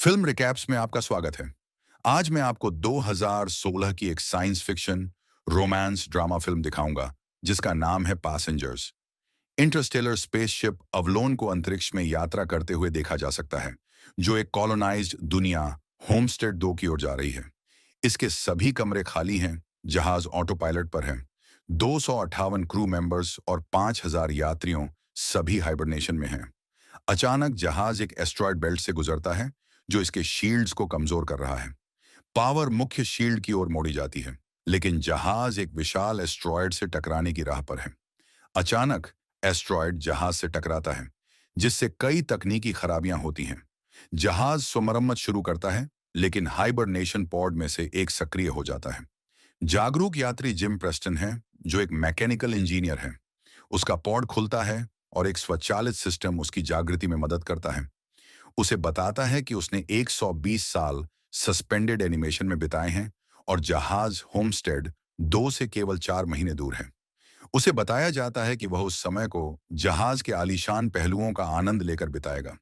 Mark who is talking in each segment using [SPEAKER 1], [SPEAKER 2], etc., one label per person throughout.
[SPEAKER 1] Film recaps में आपका स्वागत है। आज मैं आपको 2016 की एक science fiction romance drama film दिखाऊंगा जिसका नाम है पैसेंजर्स। इंटरस्टेलर स्पेसशिप अवलोन को अंतरिक्ष में यात्रा करते हुए देखा जा सकता है, जो एक कॉलोनाइज्ड दुनिया होमस्टेड 2 की ओर जा रही है। इसके सभी कमरे खाली हैं, जहाज ऑटो पायलट पर है। 258 क्रू मेंबर्स और 5000 यात्रियों सभी हाइबरनेशन में हैं। अचानक जहाज एक एस्ट्रॉयड बेल्ट से गुजरता है, जो इसके शील्ड्स को कमजोर कर रहा है। पावर मुख्य शील्ड की ओर मोड़ी जाती है, लेकिन जहाज एक विशाल एस्ट्रॉयड से टकराने की राह पर है। अचानक एस्ट्रॉयड जहाज से टकराता है, जिससे कई तकनीकी खराबियां होती हैं। जहाज स्वमरम्मत शुरू करता है, लेकिन हाइबरनेशन पॉड में से एक सक्रिय हो जाता है। जागरूक यात्री जिम प्रेस्टन है, जो एक मैकेनिकल इंजीनियर है। उसका पॉड खुलता है और एक स्वचालित सिस्टम उसकी जागृति में मदद करता है। उसे बताता है कि उसने 120 साल सस्पेंडेड एनिमेशन में बिताए हैं और जहाज होमस्टेड 2 से केवल 4 महीने दूर है। उसे बताया जाता है कि वह उस समय को जहाज के आलीशान पहलुओं का आनंद लेकर बिताएगा।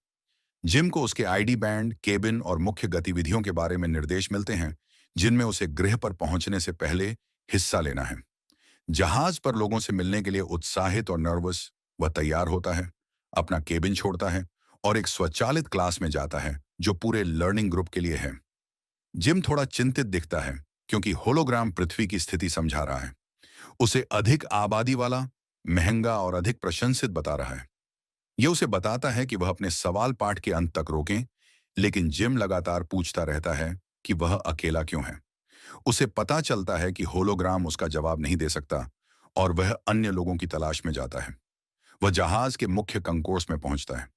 [SPEAKER 1] जिम को उसके आईडी बैंड, केबिन और मुख्य गतिविधियों के बारे में निर्देश मिलते हैं, जिनमें उसे गृह पर पहुंचने से पहले हिस्सा लेना है। जहाज पर लोगों से मिलने के लिए उत्साहित और नर्वस, वह तैयार होता है, अपना केबिन छोड़ता है और एक स्वचालित क्लास में जाता है, जो पूरे लर्निंग ग्रुप के लिए है। जिम थोड़ा चिंतित दिखता है, क्योंकि होलोग्राम पृथ्वी की स्थिति समझा रहा है। उसे अधिक आबादी वाला, महंगा और अधिक प्रशंसित बता रहा है। यह उसे बताता है कि वह अपने सवाल पाठ के अंत तक रोकें, लेकिन जिम लगातार पूछता रहता है कि वह अकेला क्यों है। उसे पता चलता है कि होलोग्राम उसका जवाब नहीं दे सकता और वह अन्य लोगों की तलाश में जाता है। वह जहाज के मुख्य कंकोर्स में पहुंचता है।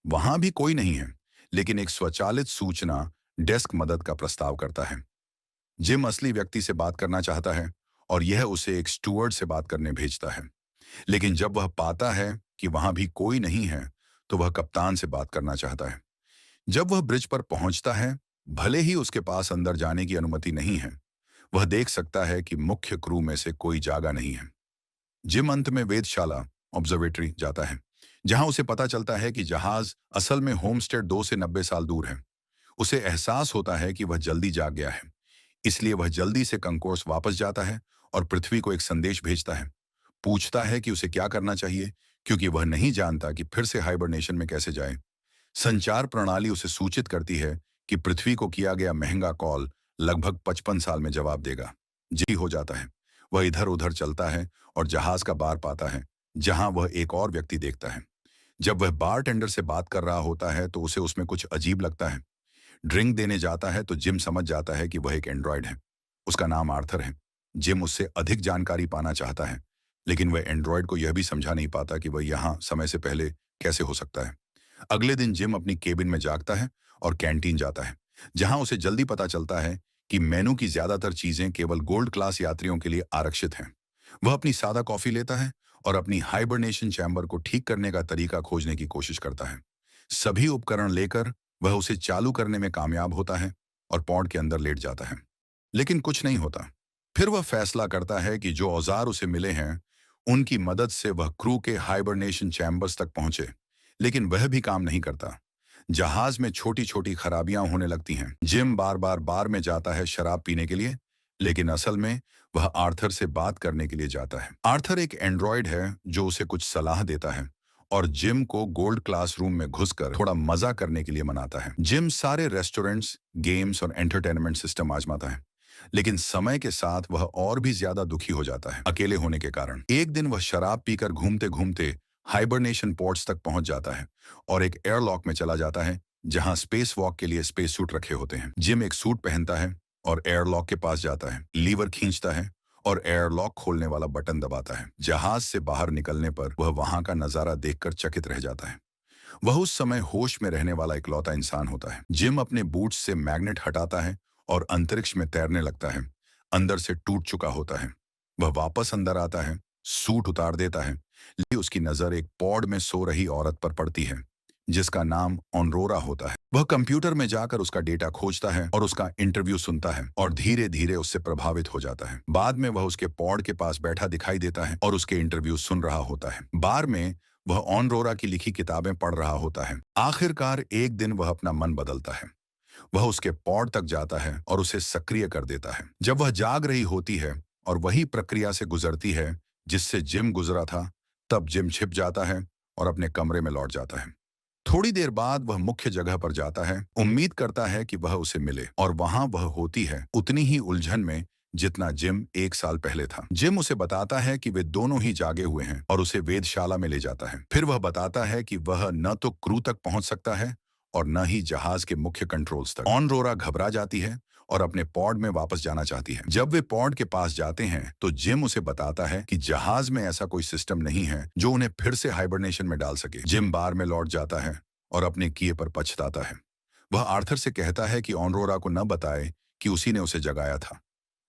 [SPEAKER 1] वहां भी कोई नहीं है, लेकिन एक स्वचालित सूचना डेस्क मदद का प्रस्ताव करता है। जिम असली व्यक्ति से बात करना चाहता है और यह उसे एक स्टूवर्ड से बात करने भेजता है। लेकिन जब वह पाता है कि वहां भी कोई नहीं है, तो वह कप्तान से बात करना चाहता है। जब वह ब्रिज पर पहुंचता है, भले ही उसके पास अंदर जाने की अनुमति नहीं है, वह देख सकता है कि मुख्य क्रू में से कोई जागा नहीं है। जिम अंत में वेधशाला ऑब्जर्वेटरी जाता है, जहां उसे पता चलता है कि जहाज असल में होमस्टेड 2 से 90 साल दूर है। उसे एहसास होता है कि वह जल्दी जाग गया है, इसलिए वह जल्दी से कंकोर्स वापस जाता है और पृथ्वी को एक संदेश भेजता है। पूछता है कि उसे क्या करना चाहिए, क्योंकि वह नहीं जानता कि फिर से हाइबरनेशन में कैसे जाए। संचार प्रणाली उसे सूचित करती है कि पृथ्वी को किया गया महंगा कॉल लगभग 55 साल में जवाब देगा। जी हो जाता है। वह इधर उधर चलता है और जहाज का बार पाता है, जहां वह एक और व्यक्ति देखता है। जब वह बार टेंडर से बात कर रहा होता है, तो उसे उसमें कुछ अजीब लगता है। ड्रिंक देने जाता है तो जिम समझ जाता है कि वह एक एंड्रॉयड है। उसका नाम आर्थर है। जिम उससे अधिक जानकारी पाना चाहता है, लेकिन वह एंड्रॉयड को यह भी समझा नहीं पाता कि वह यहाँ समय से पहले कैसे हो सकता है। अगले दिन जिम अपनी केबिन में जागता है और कैंटीन जाता है, जहां उसे जल्दी पता चलता है कि मेनू की ज्यादातर चीजें केवल गोल्ड क्लास यात्रियों के लिए आरक्षित हैं। वह अपनी सादा कॉफी लेता है और अपनी हाइबरनेशन चैम्बर को ठीक करने का तरीका खोजने की कोशिश करता है। सभी उपकरण लेकर वह उसे चालू करने में कामयाब होता है और पॉड के अंदर लेट जाता है, लेकिन कुछ नहीं होता। फिर वह फैसला करता है कि जो औजार उसे मिले हैं, उनकी मदद से वह क्रू के हाइबरनेशन चैम्बर्स तक पहुंचे, लेकिन वह भी काम नहीं करता। जहाज में छोटी छोटी खराबियां होने लगती हैं। जिम बार बार बार में जाता है शराब पीने के लिए, लेकिन असल में वह आर्थर से बात करने के लिए जाता है। आर्थर एक एंड्रॉयड है जो उसे कुछ सलाह देता है और जिम को गोल्ड क्लास रूम में घुसकर थोड़ा मजा करने के लिए मनाता है। जिम सारे रेस्टोरेंट्स, गेम्स और एंटरटेनमेंट सिस्टम आजमाता है, लेकिन समय के साथ वह और भी ज्यादा दुखी हो जाता है, अकेले होने के कारण। एक दिन वह शराब पीकर घूमते घूमते हाइबरनेशन पोर्ट्स तक पहुंच जाता है और एक एयरलॉक में चला जाता है, जहां स्पेस वॉक के लिए स्पेस सूट रखे होते हैं। जिम एक सूट पहनता है और एयरलॉक के पास जाता है, लीवर खींचता है और एयरलॉक खोलने वाला बटन दबाता है। जहाज से बाहर निकलने पर वह वहां का नजारा देखकर चकित रह जाता है। वह उस समय होश में रहने वाला इकलौता इंसान होता है। जिम अपने बूट्स से मैग्नेट हटाता है और अंतरिक्ष में तैरने लगता है। अंदर से टूट चुका होता है। वह वापस अंदर आता है, सूट उतार देता है, लेकिन उसकी नजर एक पॉड में सो रही औरत पर पड़ती है, जिसका नाम ऑनरोरा होता है। वह कंप्यूटर में जाकर उसका डेटा खोजता है और उसका इंटरव्यू सुनता है और धीरे धीरे उससे प्रभावित हो जाता है। बाद में वह उसके पॉड के पास बैठा दिखाई देता है और उसके इंटरव्यू सुन रहा होता है। बार में वह ऑनरोरा की लिखी किताबें पढ़ रहा होता है। आखिरकार एक दिन वह अपना मन बदलता है। वह उसके पॉड तक जाता है और उसे सक्रिय कर देता है। जब वह जाग रही होती है और वही प्रक्रिया से गुजरती है जिससे जिम गुजरा था, तब जिम छिप जाता है और अपने कमरे में लौट जाता है। थोड़ी देर बाद वह मुख्य जगह पर जाता है, उम्मीद करता है कि वह उसे मिले, और वहां वह होती है उतनी ही उलझन में जितना जिम 1 साल पहले था। जिम उसे बताता है कि वे दोनों ही जागे हुए हैं और उसे वेधशाला में ले जाता है। फिर वह बताता है कि वह न तो क्रू तक पहुंच सकता है और न ही जहाज के मुख्य कंट्रोल्स तक। ऑनरोरा घबरा जाती है और अपने पॉड में वापस जाना चाहती है। जब वे पॉड के पास जाते हैं तो जिम उसे बताता है कि जहाज में ऐसा कोई सिस्टम नहीं है जो उन्हें फिर से हाइबरनेशन में डाल सके। जिम बार में लौट जाता है और अपने किए पर पछताता है। वह आर्थर से कहता है कि ऑनरोरा को न बताए कि उसी ने उसे जगाया था।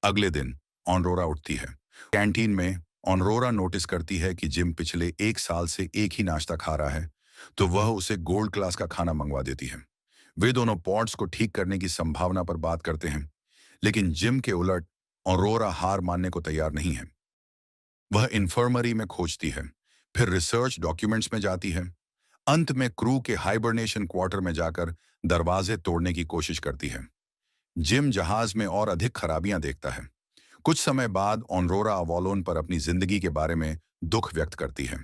[SPEAKER 1] अगले दिन ऑनरोरा उठती है। कैंटीन में ऑनरोरा नोटिस करती है कि जिम पिछले 1 साल से एक ही नाश्ता खा रहा है, तो वह उसे गोल्ड क्लास का खाना मंगवा देती है। वे दोनों पॉड्स को ठीक करने की संभावना पर बात करते हैं, लेकिन जिम के उलट ऑरोरा हार मानने को तैयार नहीं है। वह इन्फर्मरी में खोजती है, फिर रिसर्च डॉक्यूमेंट्स में जाती है। अंत में क्रू के हाइबरनेशन क्वार्टर में जाकर दरवाजे तोड़ने की कोशिश करती है। जिम जहाज में और अधिक खराबियां देखता है। कुछ समय बाद ऑनरोरा अवॉलोन पर अपनी जिंदगी के बारे में दुख व्यक्त करती है।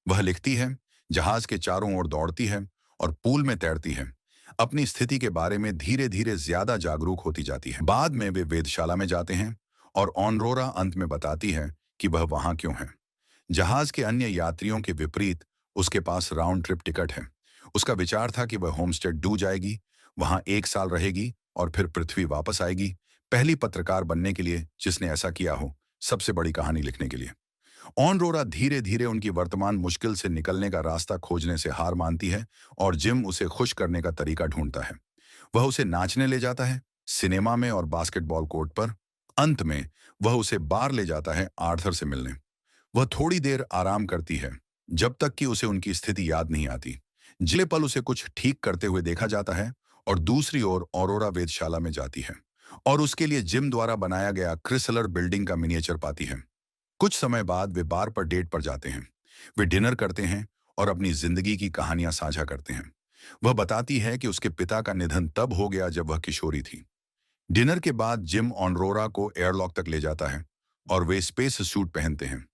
[SPEAKER 1] वह लिखती है, जहाज के चारों ओर दौड़ती है और पूल में तैरती है। अपनी स्थिति के बारे में धीरे धीरे ज्यादा जागरूक होती जाती है। बाद में वे वेधशाला में जाते हैं और ऑनरोरा अंत में बताती है कि वह वहां क्यों है। जहाज के अन्य यात्रियों के विपरीत उसके पास राउंड ट्रिप टिकट है। उसका विचार था कि वह होमस्टे डू जाएगी, वहां 1 साल रहेगी और फिर पृथ्वी वापस आएगी, पहली पत्रकार बनने के लिए जिसने ऐसा किया हो, सबसे बड़ी कहानी लिखने के लिए। ऑनरोरा धीरे धीरे उनकी वर्तमान मुश्किल से निकलने का रास्ता खोजने से हार मानती है और जिम उसे खुश करने का तरीका ढूंढता है। वह उसे नाचने ले जाता है, सिनेमा में और बास्केटबॉल कोर्ट पर। अंत में वह उसे बार ले जाता है आर्थर से मिलने। वह थोड़ी देर आराम करती है, जब तक कि उसे उनकी स्थिति याद नहीं आती। जिले पल उसे कुछ ठीक करते हुए देखा जाता है और दूसरी ओर ऑरोरा वेधशाला में जाती है और उसके लिए जिम द्वारा बनाया गया क्रिसलर बिल्डिंग का मिनिएचर पाती है। कुछ समय बाद वे बार पर डेट पर जाते हैं। वे डिनर करते हैं और अपनी जिंदगी की कहानियां साझा करते हैं। वह बताती है कि उसके पिता का निधन तब हो गया जब वह किशोरी थी। डिनर के बाद जिम ऑनरोरा को एयरलॉक तक ले जाता है और वे स्पेस सूट पहनते हैं।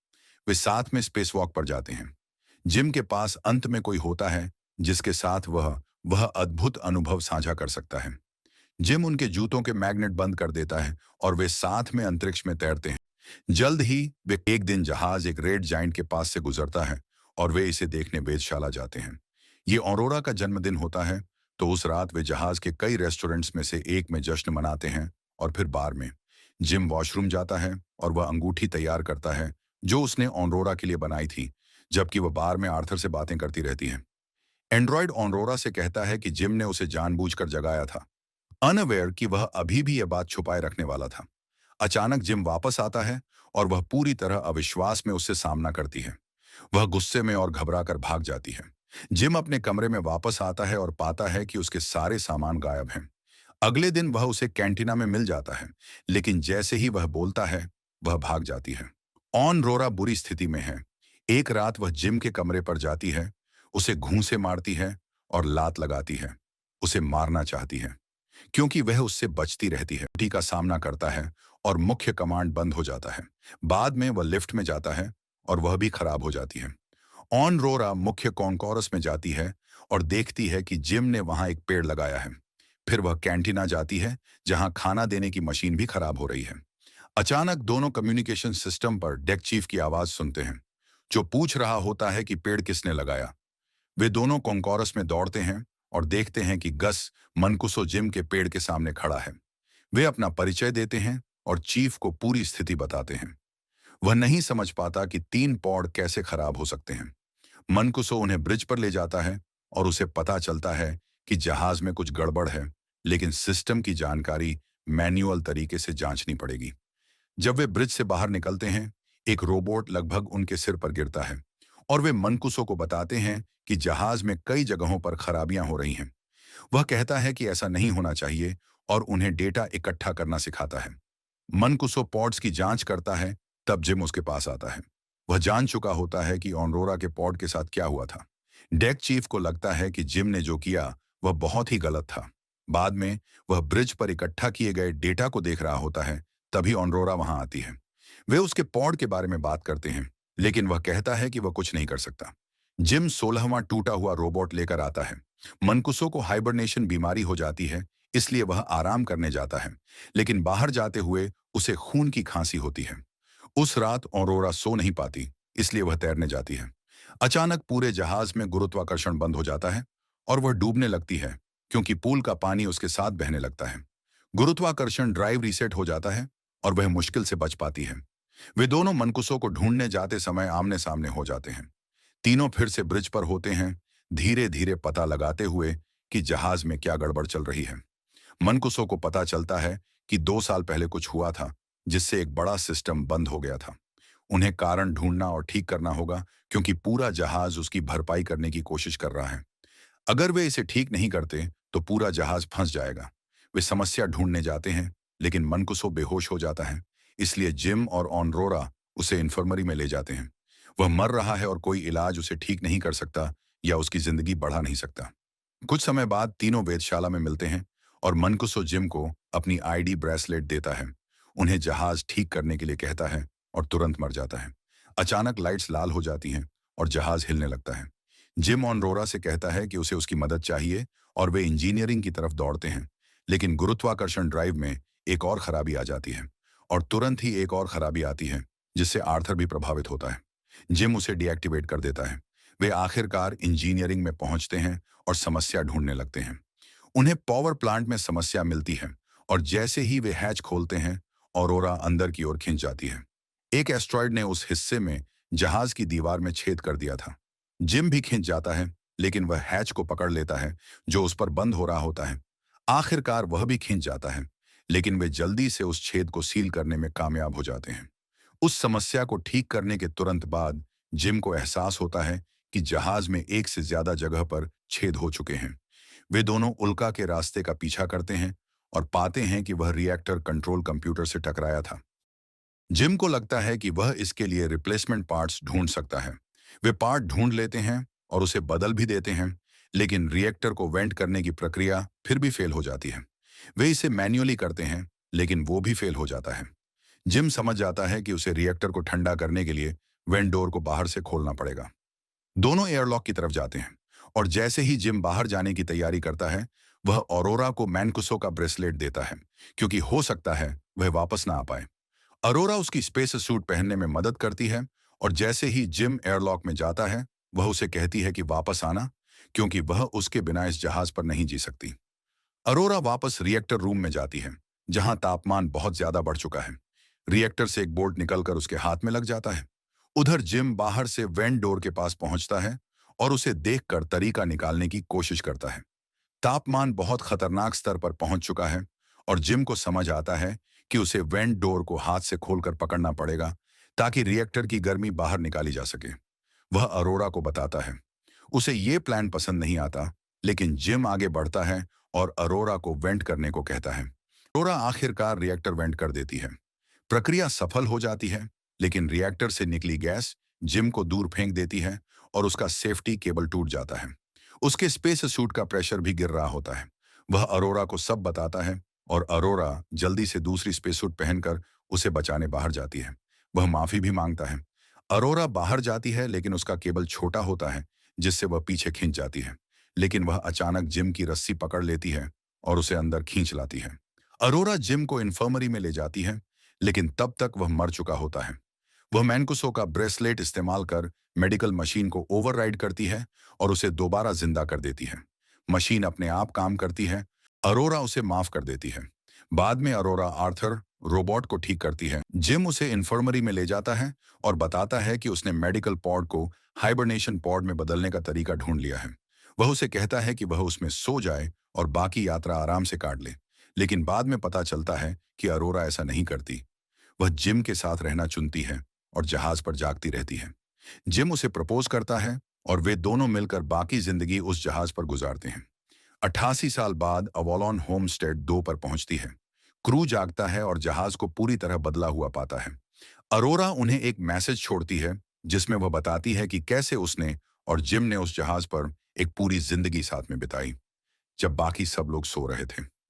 [SPEAKER 1] वे साथ में स्पेस वॉक पर जाते हैं। जिम के पास अंत में कोई होता है जिसके साथ वह अद्भुत अनुभव साझा कर सकता है। जिम उनके जूतों के मैग्नेट बंद कर देता है और वे साथ में अंतरिक्ष में तैरते हैं। जल्द ही वे एक दिन जहाज एक रेड जाइंट के पास से गुजरता है और वे इसे देखने वेधशाला जाते हैं। ये ऑरोरा का जन्मदिन होता है, तो उस रात वे जहाज के कई रेस्टोरेंट्स में से एक में जश्न मनाते हैं और फिर बार में। जिम वॉशरूम जाता है और वह अंगूठी तैयार करता है जो उसने ऑनरोरा के लिए बनाई थी, जबकि वह बार में आर्थर से बातें करती रहती है। एंड्रॉयड ऑनरोरा से कहता है कि जिम ने उसे जानबूझकर जगाया था, अनअवेयर कि वह अभी भी यह बात छुपाए रखने वाला था। अचानक जिम वापस आता है और वह पूरी तरह अविश्वास में उससे सामना करती है। वह गुस्से में और घबराकर भाग जाती है। जिम अपने कमरे में वापस आता है और पाता है कि उसके सारे सामान गायब हैं। अगले दिन वह उसे कैंटीना में मिल जाता है, लेकिन जैसे ही वह बोलता है, वह भाग जाती है। ऑन रोरा बुरी स्थिति में है। एक रात वह जिम के कमरे पर जाती है, उसे घूंसे मारती है और लात लगाती है। उसे मारना चाहती है क्योंकि वह उससे बचती रहती है। छुट्टी का सामना करता है और मुख्य कमांड बंद हो जाता है। बाद में वह लिफ्ट में जाता है और वह भी खराब हो जाती है। ऑन रोरा मुख्य कॉन्कोरस में जाती है और देखती है कि जिम ने वहां एक पेड़ लगाया है। फिर वह कैंटीना जाती है जहां खाना देने की मशीन भी खराब हो रही है। अचानक दोनों कम्युनिकेशन सिस्टम पर डेक चीफ की आवाज सुनते हैं, जो पूछ रहा होता है कि पेड़ किसने लगाया। वे दोनों कॉन्कोरस में दौड़ते हैं और देखते हैं कि गस मनकुसो जिम के पेड़ के सामने खड़ा है। वे अपना परिचय देते हैं और चीफ को पूरी स्थिति बताते हैं। वह नहीं समझ पाता कि 3 पॉड कैसे खराब हो सकते हैं। मनकुसो उन्हें ब्रिज पर ले जाता है और उसे पता चलता है कि जहाज में कुछ गड़बड़ है, लेकिन सिस्टम की जानकारी मैन्युअल तरीके से जांचनी पड़ेगी। जब वे ब्रिज से बाहर निकलते हैं, एक रोबोट लगभग उनके सिर पर गिरता है और वे मनकुसो को बताते हैं कि जहाज में कई जगहों पर खराबियां हो रही हैं। वह कहता है कि ऐसा नहीं होना चाहिए और उन्हें डेटा इकट्ठा करना सिखाता है। मनकुसो पॉड्स की जांच करता है, तब जिम उसके पास आता है। वह जान चुका होता है कि ऑनरोरा के पॉड के साथ क्या हुआ था। डेक चीफ को लगता है कि जिम ने जो किया वह बहुत ही गलत था। बाद में वह ब्रिज पर इकट्ठा किए गए डेटा को देख रहा होता है, तभी ऑनरोरा वहां आती है। वे उसके पॉड के बारे में बात करते हैं, लेकिन वह कहता है कि वह कुछ नहीं कर सकता। जिम 16वां टूटा हुआ रोबोट लेकर आता है। मनकुसो को हाइबरनेशन बीमारी हो जाती है, इसलिए वह आराम करने जाता है, लेकिन बाहर जाते हुए उसे खून की खांसी होती है। उस रात ऑरोरा सो नहीं पाती, इसलिए वह तैरने जाती है। अचानक पूरे जहाज में गुरुत्वाकर्षण बंद हो जाता है और वह डूबने लगती है, क्योंकि पूल का पानी उसके साथ बहने लगता है। गुरुत्वाकर्षण ड्राइव रीसेट हो जाता है और वह मुश्किल से बच पाती है। वे दोनों मनकुसो को ढूंढने जाते समय आमने सामने हो जाते हैं। तीनों फिर से ब्रिज पर होते हैं, धीरे धीरे पता लगाते हुए कि जहाज में क्या गड़बड़ चल रही है। मनकुसो को पता चलता है कि 2 साल पहले कुछ हुआ था, जिससे एक बड़ा सिस्टम बंद हो गया था। उन्हें कारण ढूंढना और ठीक करना होगा, क्योंकि पूरा जहाज उसकी भरपाई करने की कोशिश कर रहा है। अगर वे इसे ठीक नहीं करते तो पूरा जहाज फंस जाएगा। वे समस्या ढूंढने जाते हैं, लेकिन मनकुसो बेहोश हो जाता है, इसलिए जिम और ऑनरोरा उसे इन्फर्मरी में ले जाते हैं। वह मर रहा है और कोई इलाज उसे ठीक नहीं कर सकता या उसकी जिंदगी बढ़ा नहीं सकता। कुछ समय बाद तीनों वेधशाला में मिलते हैं और मनकुसो जिम को अपनी आईडी ब्रेसलेट देता है, उन्हें जहाज ठीक करने के लिए कहता है और तुरंत मर जाता है। अचानक लाइट्स लाल हो जाती हैं और जहाज हिलने लगता है। जिम ऑनरोरा से कहता है कि उसे उसकी मदद चाहिए और वे इंजीनियरिंग की तरफ दौड़ते हैं, लेकिन गुरुत्वाकर्षण ड्राइव में एक और खराबी आ जाती है और तुरंत ही एक और खराबी आती है, जिससे आर्थर भी प्रभावित होता है। जिम उसे डीएक्टिवेट कर देता है। वे आखिरकार इंजीनियरिंग में पहुंचते हैं और समस्या ढूंढने लगते हैं। उन्हें पावर प्लांट में समस्या मिलती है और जैसे ही वे हैच खोलते हैं, ऑरोरा अंदर की ओर खिंच जाती है। एक एस्ट्रॉयड ने उस हिस्से में जहाज की दीवार में छेद कर दिया था। जिम भी खिंच जाता है, लेकिन वह हैच को पकड़ लेता है जो उस पर बंद हो रहा होता है। आखिरकार वह भी खिंच जाता है, लेकिन वे जल्दी से उस छेद को सील करने में कामयाब हो जाते हैं। उस समस्या को ठीक करने के तुरंत बाद जिम को एहसास होता है कि जहाज में एक से ज्यादा जगह पर छेद हो चुके हैं। वे दोनों उल्का के रास्ते का पीछा करते हैं और पाते हैं कि वह रिएक्टर कंट्रोल कंप्यूटर से टकराया था। जिम को लगता है कि वह इसके लिए रिप्लेसमेंट पार्ट्स ढूंढ सकता है। वे पार्ट ढूंढ लेते हैं और उसे बदल भी देते हैं, लेकिन रिएक्टर को वेंट करने की प्रक्रिया फिर भी फेल हो जाती है। वे इसे मैन्युअली करते हैं, लेकिन वो भी फेल हो जाता है। जिम समझ जाता है कि उसे रिएक्टर को ठंडा करने के लिए वेंट डोर को बाहर से खोलना पड़ेगा। दोनों एयरलॉक की तरफ जाते हैं और जैसे ही जिम बाहर जाने की तैयारी करता है, वह ऑरोरा को मैनकुसो का ब्रेसलेट देता है, क्योंकि हो सकता है वह वापस ना आ पाए। अरोरा उसकी स्पेस सूट पहनने में मदद करती है और जैसे ही जिम एयरलॉक में जाता है, वह उसे कहती है कि वापस आना, क्योंकि वह उसके बिना इस जहाज पर नहीं जी सकती। अरोरा वापस रिएक्टर रूम में जाती है, जहां तापमान बहुत ज्यादा बढ़ चुका है। रिएक्टर से एक बोल्ट निकलकर उसके हाथ में लग जाता है। उधर जिम बाहर से वेंट डोर के पास पहुंचता है और उसे देखकर तरीका निकालने की कोशिश करता है। तापमान बहुत खतरनाक स्तर पर पहुंच चुका है और जिम को समझ आता है कि उसे वेंट डोर को हाथ से खोलकर पकड़ना पड़ेगा, ताकि रिएक्टर की गर्मी बाहर निकाली जा सके। वह अरोरा को बताता है। उसे ये प्लान पसंद नहीं आता, लेकिन जिम आगे बढ़ता है और अरोरा को वेंट करने को कहता है। अरोरा आखिरकार रिएक्टर वेंट कर देती है। प्रक्रिया सफल हो जाती है, लेकिन रिएक्टर से निकली गैस जिम को दूर फेंक देती है और उसका सेफ्टी केबल टूट जाता है। उसके स्पेस सूट का प्रेशर भी गिर रहा होता है। वह अरोरा को सब बताता है और अरोरा जल्दी से दूसरी स्पेस सूट पहनकर उसे बचाने बाहर जाती है। वह माफी भी मांगता है। अरोरा बाहर जाती है, लेकिन उसका केबल छोटा होता है, जिससे वह पीछे खींच जाती है। लेकिन वह अचानक जिम की रस्सी पकड़ लेती है और उसे अंदर खींच लाती है। अरोरा जिम को इन्फर्मरी में ले जाती है, लेकिन तब तक वह मर चुका होता है। वह मैनकुसो का ब्रेसलेट इस्तेमाल कर मेडिकल मशीन को ओवरराइड करती है और उसे दोबारा जिंदा कर देती है। मशीन अपने आप काम करती है। अरोरा उसे माफ कर देती है। बाद में अरोरा आर्थर रोबोट को ठीक करती है। जिम उसे इन्फर्मरी में ले जाता है और बताता है कि उसने मेडिकल पॉड को हाइबरनेशन पॉड में बदलने का तरीका ढूंढ लिया है। वह उसे कहता है कि वह उसमें सो जाए और बाकी यात्रा आराम से काट ले, लेकिन बाद में पता चलता है कि अरोरा ऐसा नहीं करती। वह जिम के साथ रहना चुनती है और जहाज पर जागती रहती है। जिम उसे प्रपोज करता है और वे दोनों मिलकर बाकी जिंदगी उस जहाज पर गुजारते हैं। 88 साल बाद अवॉलोन होमस्टेड 2 पर पहुंचती है। क्रू जागता है और जहाज को पूरी तरह बदला हुआ पाता है। अरोरा उन्हें एक मैसेज छोड़ती है, जिसमें वह बताती है कि कैसे उसने और जिम ने उस जहाज पर एक पूरी जिंदगी साथ में बिताई। जब बाकी सब लोग सो रहे थे।